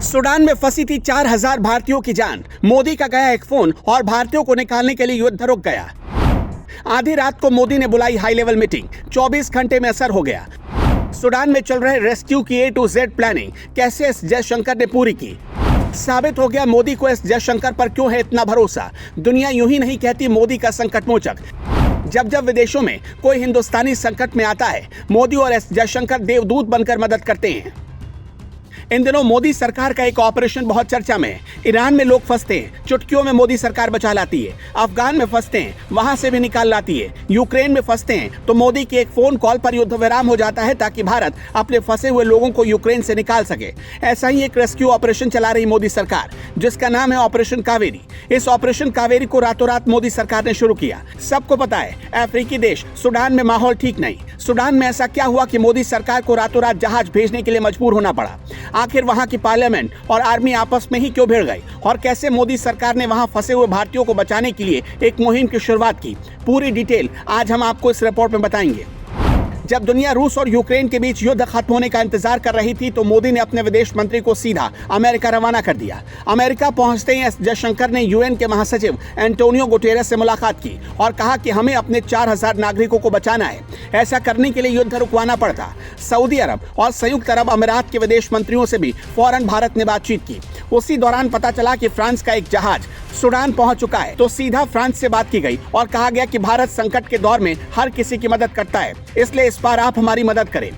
Sudan में फंसी थी 4000 भारतीयों की जान। मोदी का गया एक फोन और भारतीयों को निकालने के लिए युद्ध रुक गया। आधी रात को मोदी ने बुलाई हाई लेवल मीटिंग, 24 घंटे में असर हो गया। सूडान में चल रहे रेस्क्यू की A to Z प्लानिंग कैसे एस जयशंकर ने पूरी की। साबित हो गया मोदी को एस जयशंकर पर क्यों है इतना भरोसा। दुनिया यूं ही नहीं कहती मोदी का संकट मोचक। जब जब विदेशों में कोई हिंदुस्तानी संकट में आता है, मोदी और एस जयशंकर देवदूत बनकर मदद करते हैं। इन दिनों मोदी सरकार का एक ऑपरेशन बहुत चर्चा में है। ईरान में लोग फंसते हैं, चुटकियों में मोदी सरकार बचा लाती है। अफगान में फंसते हैं, वहां से भी निकाल लाती है। यूक्रेन में फंसते हैं तो मोदी के एक फोन कॉल पर युद्ध विराम हो जाता है ताकि भारत अपने फंसे हुए लोगों को यूक्रेन से निकाल सके। ऐसा ही एक रेस्क्यू ऑपरेशन चला रही मोदी सरकार, जिसका नाम है ऑपरेशन कावेरी। इस ऑपरेशन कावेरी को रातों रात मोदी सरकार ने शुरू किया। सबको पता है अफ्रीकी देश सूडान में माहौल ठीक नहीं। सूडान में ऐसा क्या हुआ कि मोदी सरकार को रातों रात जहाज भेजने के लिए मजबूर होना पड़ा। आखिर वहां की पार्लियामेंट और आर्मी आपस में ही क्यों भिड़ गई और कैसे मोदी सरकार ने वहां फंसे हुए भारतीयों को बचाने के लिए एक मुहिम की शुरुआत की, पूरी डिटेल आज हम आपको इस रिपोर्ट में बताएंगे। जब दुनिया रूस और यूक्रेन के बीच युद्ध खत्म होने का इंतजार कर रही थी तो मोदी ने अपने विदेश मंत्री को सीधा अमेरिका रवाना कर दिया। अमेरिका पहुंचते ही एस जयशंकर ने यूएन के महासचिव एंटोनियो गुटेरेस से मुलाकात की और कहा कि हमें अपने 4000 नागरिकों को बचाना है। ऐसा करने के लिए युद्ध रुकवाना पड़ता। सऊदी अरब और संयुक्त अरब अमीरात के विदेश मंत्रियों से भी फौरन भारत ने बातचीत की। उसी दौरान पता चला कि फ्रांस का एक जहाज सूडान पहुंच चुका है, तो सीधा फ्रांस से बात की गई और कहा गया कि भारत संकट के दौर में हर किसी की मदद करता है, इसलिए इस बार आप हमारी मदद करें।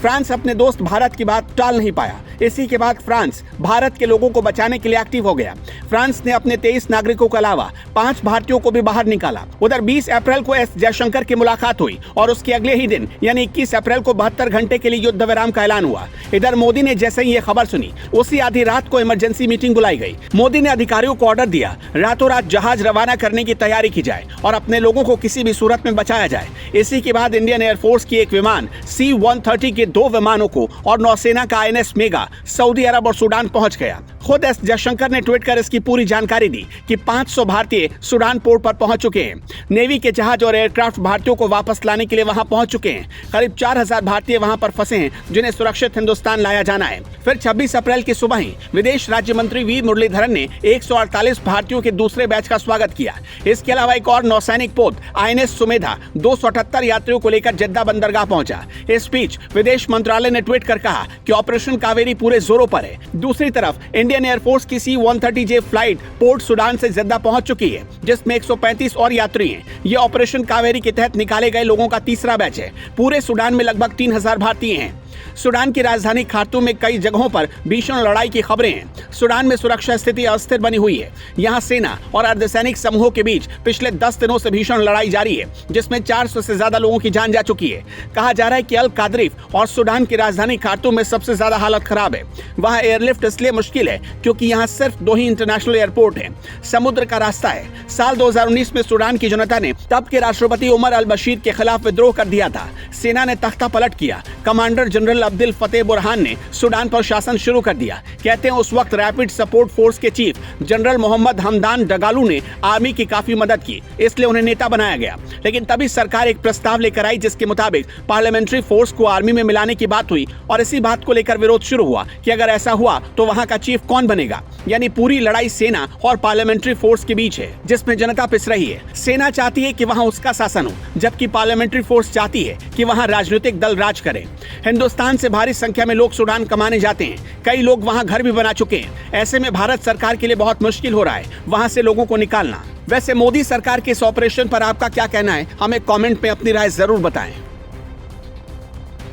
फ्रांस अपने दोस्त भारत की बात टाल नहीं पाया। इसी के बाद फ्रांस भारत के लोगों को बचाने के लिए एक्टिव हो गया। फ्रांस ने अपने 23 नागरिकों के अलावा 5 भारतीयों को भी बाहर निकाला। उधर 20 अप्रैल को एस जयशंकर की मुलाकात हुई और उसके अगले ही दिन यानी 21 अप्रैल को 72 घंटे के लिए युद्ध विराम का ऐलान हुआ। इधर मोदी ने जैसे ही ये खबर सुनी, उसी आधी रात को इमरजेंसी मीटिंग बुलाई गई। मोदी ने अधिकारियों को ऑर्डर दिया, रातों रात जहाज रवाना करने की तैयारी की जाए और अपने लोगों को किसी भी सूरत में बचाया जाए। इसी के बाद इंडियन एयरफोर्स की एक विमान C-130 के 2 विमानों को और नौसेना का INS मेगा सऊदी अरब और सूडान पहुंच गया। खुद एस जयशंकर ने ट्वीट कर इसकी पूरी जानकारी दी कि 500 भारतीय सूडान पोर्ट पर पहुंच चुके हैं। नेवी के जहाज और एयरक्राफ्ट भारतीयों को वापस लाने के लिए वहां पहुंच चुके हैं। करीब 4000 भारतीय वहां पर फंसे हैं, जिन्हें सुरक्षित हिंदुस्तान लाया जाना है। फिर 26 अप्रैल की सुबह ही विदेश राज्य मंत्री वी मुरलीधरन ने 148 भारतीयों के दूसरे बैच का स्वागत किया। इसके अलावा एक और नौसैनिक पोत INS सुमेधा 278 यात्रियों को लेकर जद्दा बंदरगाह पहुंचा। इस बीच विदेश मंत्रालय ने ट्वीट कर कहा कि ऑपरेशन कावेरी पूरे जोरों पर है। दूसरी तरफ इंडियन एयरफोर्स की C-130J फ्लाइट पोर्ट सूडान से जद्दा पहुंच चुकी है, जिसमें 135 और यात्री हैं। ये ऑपरेशन कावेरी के तहत निकाले गए लोगों का तीसरा बैच है। पूरे सूडान में लगभग 3000 भारतीय हैं। सूडान की राजधानी खार्तूम में कई जगहों पर भीषण लड़ाई की खबरें हैं। सूडान में सुरक्षा स्थिति अस्थिर बनी हुई है। यहां सेना और अर्धसैनिक समूहों के बीच पिछले 10 दिनों से भीषण लड़ाई जारी है, जिसमें 400 से ज्यादा लोगों की जान जा चुकी है। कहा जा रहा है कि अल कादरीफ और सूडान की राजधानी खार्तूम में सबसे ज्यादा हालत खराब है। वहां एयरलिफ्ट इसलिए मुश्किल है क्योंकि यहाँ सिर्फ 2 ही इंटरनेशनल एयरपोर्ट है, समुद्र का रास्ता है। साल 2019 में सूडान की जनता ने तब के राष्ट्रपति उमर अल बशीर के खिलाफ विद्रोह कर दिया था। सेना ने तख्ता पलट किया। कमांडर जनरल अब्दुल फतेह बुरहान ने सूडान पर शासन शुरू कर दिया। कहते हैं उस वक्त रैपिड सपोर्ट फोर्स के चीफ जनरल मोहम्मद हमदान डगालू ने आर्मी की काफी मदद की, इसलिए उन्हें नेता बनाया गया। लेकिन तभी सरकार एक प्रस्ताव लेकर आई जिसके मुताबिक पार्लियामेंट्री फोर्स को आर्मी में मिलाने की बात हुई और इसी बात को लेकर विरोध शुरू हुआ कि अगर ऐसा हुआ तो वहां का चीफ कौन बनेगा। यानी पूरी लड़ाई सेना और पार्लियामेंट्री फोर्स के बीच है, जिसमें जनता पिस रही है। सेना चाहती है कि वहां उसका शासन हो, जबकि पार्लियामेंट्री फोर्स चाहती है कि वहां राजनीतिक दल राज करें। हिंदुस्तान से भारी संख्या में लोग सूडान कमाने जाते हैं। कई लोग वहां घर भी बना चुके हैं। ऐसे में भारत सरकार के लिए बहुत मुश्किल हो रहा है वहां से लोगों को निकालना। वैसे मोदी सरकार के इस ऑपरेशन पर आपका क्या कहना है? हमें कमेंट में अपनी राय जरूर बताएं।